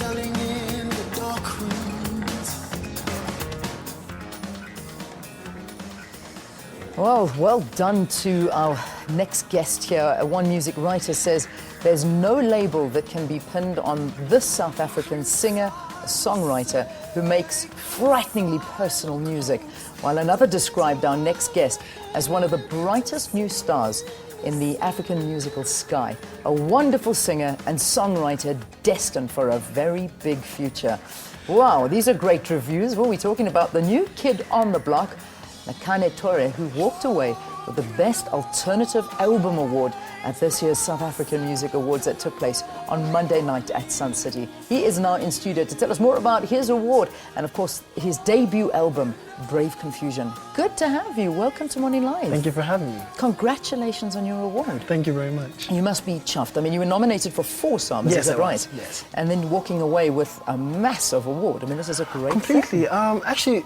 dwelling in the dark rooms. Well done to our next guest here. One music writer says there's no label that can be pinned on this South African singer, songwriter who makes frighteningly personal music, while another described our next guest as one of the brightest new stars in the African musical sky, a wonderful singer and songwriter destined for a very big future. Wow, these are great reviews. Well, we're talking about the new kid on the block, Nakhane Toure, who walked away with the Best Alternative Album Award at this year's South African Music Awards that took place on Monday night at Sun City. He is now in studio to tell us more about his award and, of course, his debut album, Brave Confusion. Good to have you. Welcome to Morning Live. Thank you for having me. Congratulations on your award. Thank you very much. You must be chuffed. I mean, you were nominated for 4 SABCs, Yes, is that right? Yes. And then walking away with a massive award. I mean, this is a great Completely. thing. Actually,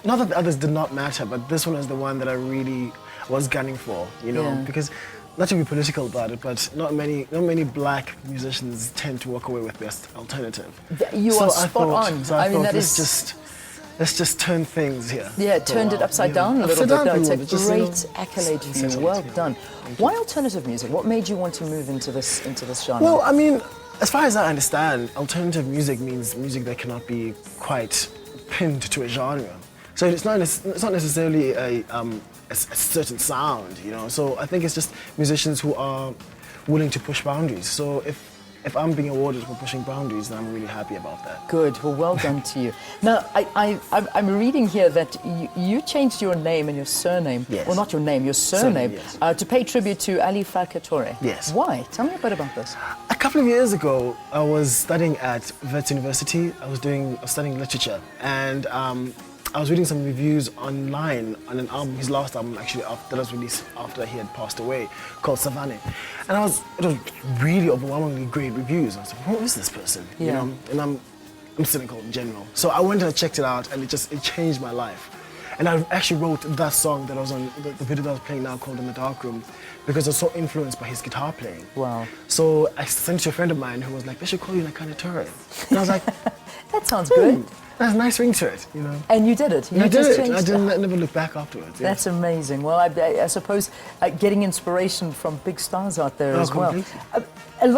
not that the others did not matter, but this one is the one that I really was gunning for, you know, Yeah. because not to be political about it, but not many black musicians tend to walk away with Best Alternative. You are spot on. So I mean, thought, that is... let's just turn things here. Yeah, it turned it upside down a little bit. No, it's a great accolade. Excellent. Well done. Why alternative music? What made you want to move into this genre? Well, I mean, as far as I understand, alternative music means music that cannot be quite pinned to a genre. So it's not necessarily a certain sound, you know. So I think it's just musicians who are willing to push boundaries. So if I'm being awarded for pushing boundaries, then I'm really happy about that. Good. Well, well done to you. Now, I'm reading here that you changed your name and your surname, Yes. well, not your name, your surname, yes. to pay tribute to Ali Farka Toure. Yes. Why? Tell me a bit about this. A couple of years ago, I was studying at Wits University. I was studying literature, and I was reading some reviews online on an album, his last album actually, that was released after he had passed away, called Savannah. And it was really overwhelmingly great reviews. I was like, who is this person? Yeah. You know? And I'm cynical in general. So I went and I checked it out, and it changed my life. And I actually wrote that song that was on the video that I was playing now, called In the Dark Room, because I was so influenced by his guitar playing. Wow. So I sent it to a friend of mine who was like, they should call you Nakhane Toure. And I was like, That sounds good. There's a nice ring to it, you know. And you did it. You I just did it. changed I never looked back afterwards. Yeah. That's amazing. Well, I suppose getting inspiration from big stars out there as well. Completely. A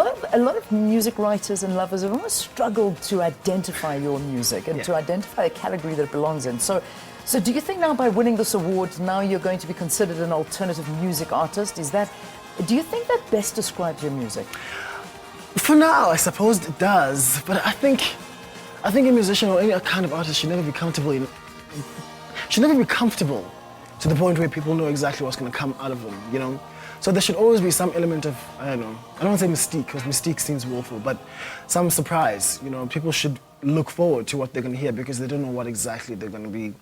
lot of music writers and lovers have always struggled to identify your music and to identify a category that it belongs in. So do you think now by winning this award, now you're going to be considered an alternative music artist? Do you think that best describes your music? For now, I suppose it does. But I think a musician or any kind of artist should never be comfortable to the point where people know exactly what's going to come out of them, you know? So there should always be some element of, I don't want to say mystique, because mystique seems woeful, but some surprise, you know? People should look forward to what they're going to hear because they don't know what exactly they're going to be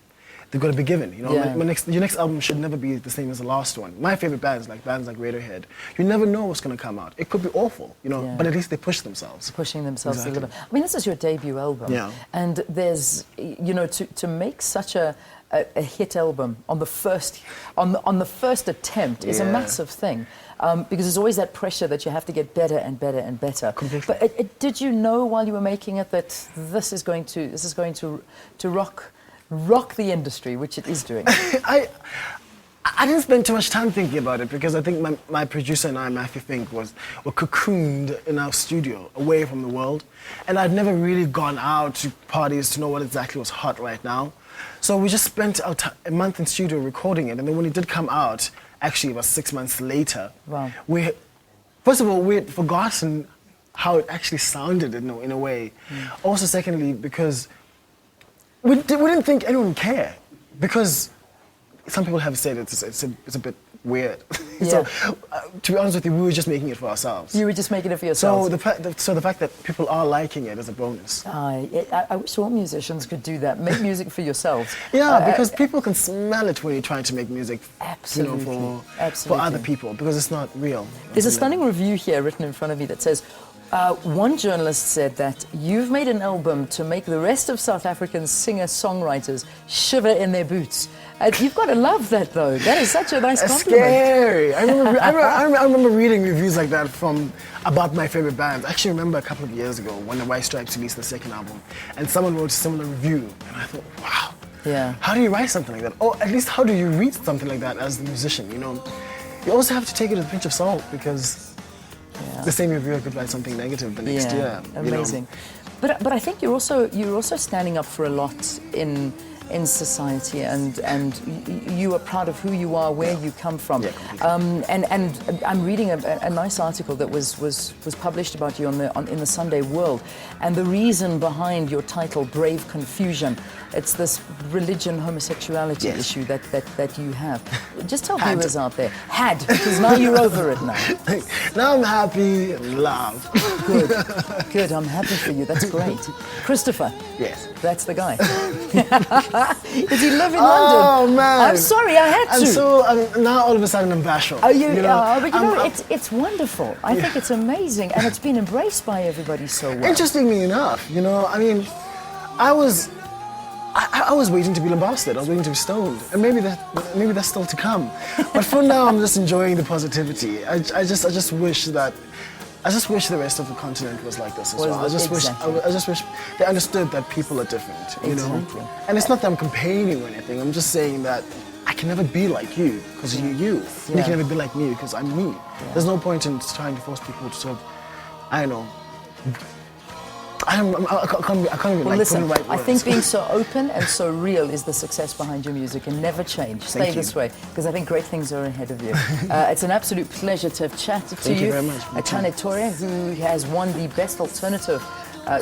given, you know? Yeah. Your next album should never be the same as the last one. My favorite bands like Radiohead, you never know what's going to come out. It could be awful, you know, but at least they push themselves. Pushing themselves Exactly. a little bit. I mean, this is your debut album. Yeah. And there's, you know, to make such a hit album on the first attempt is a massive thing. Because there's always that pressure that you have to get better and better and better. Completely. But did you know while you were making it that this is going to rock the industry, which it is doing? I didn't spend too much time thinking about it because I think my producer and I, Matthew Fink, were cocooned in our studio, away from the world. And I'd never really gone out to parties to know what exactly was hot right now. So we just spent a month in studio recording it. And then when it did come out, actually about 6 months later, wow. First of all, we had forgotten how it actually sounded in a way. Also, secondly, because we didn't think anyone would care, because some people have said it's a bit weird. Yeah. So, to be honest with you, we were just making it for ourselves. You were just making it for yourselves. So the fact that people are liking it is a bonus. I wish all musicians could do that. Make music for yourselves. Yeah, because people can smell it when you're trying to make music. Absolutely. You know, for other people, because it's not real. There's a stunning review here written in front of me that says, One journalist said that you've made an album to make the rest of South African singer-songwriters shiver in their boots. You've got to love that, though. That is such a nice compliment. Scary. I remember reading reviews like that about my favorite bands. I actually remember a couple of years ago when the White Stripes released the second album, and someone wrote a similar review, and I thought, wow. Yeah. How do you write something like that? Or at least how do you read something like that as a musician, you know? You also have to take it with a pinch of salt, because the same reviewer could write something negative the next year. Amazing. You know? But I think you're also standing up for a lot in society, and you are proud of who you are, where you come from. And I'm reading a nice article that was published about you in the Sunday World, and the reason behind your title, Brave Confusion, it's this religion homosexuality issue that you have. Just tell viewers out there, because now you're over it now. Now I'm happy and love. Good, I'm happy for you, that's great. Christopher. Yes. That's the guy. Does he live in London? Oh man! I'm sorry, I had to. Now all of a sudden I'm bashful. But it's wonderful. I think it's amazing, and it's been embraced by everybody so well. Interestingly enough, you know, I mean, I was waiting to be lambasted. I was waiting to be stoned, and maybe that's still to come. But for now, I'm just enjoying the positivity. I just wish the rest of the continent was like this as well. I just wish they understood that people are different, you know. And it's not that I'm complaining or anything. I'm just saying that I can never be like you because you're you. And you can never be like me because I'm me. There's no point in trying to force people to sort of, I don't know. I can't even Well, listen, put the right words. I think being so open and so real is the success behind your music, and never change. Stay this way, because I think great things are ahead of you. It's an absolute pleasure to have chatted to you. Thank you very much. Nakhane Toure, who has won the Best Alternative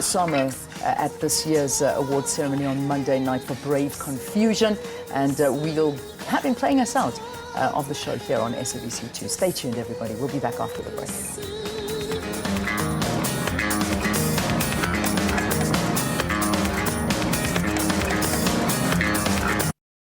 Song at this year's award ceremony on Monday night for Brave Confusion, and we'll have him playing us out of the show here on SABC 2. Stay tuned, everybody. We'll be back after the break.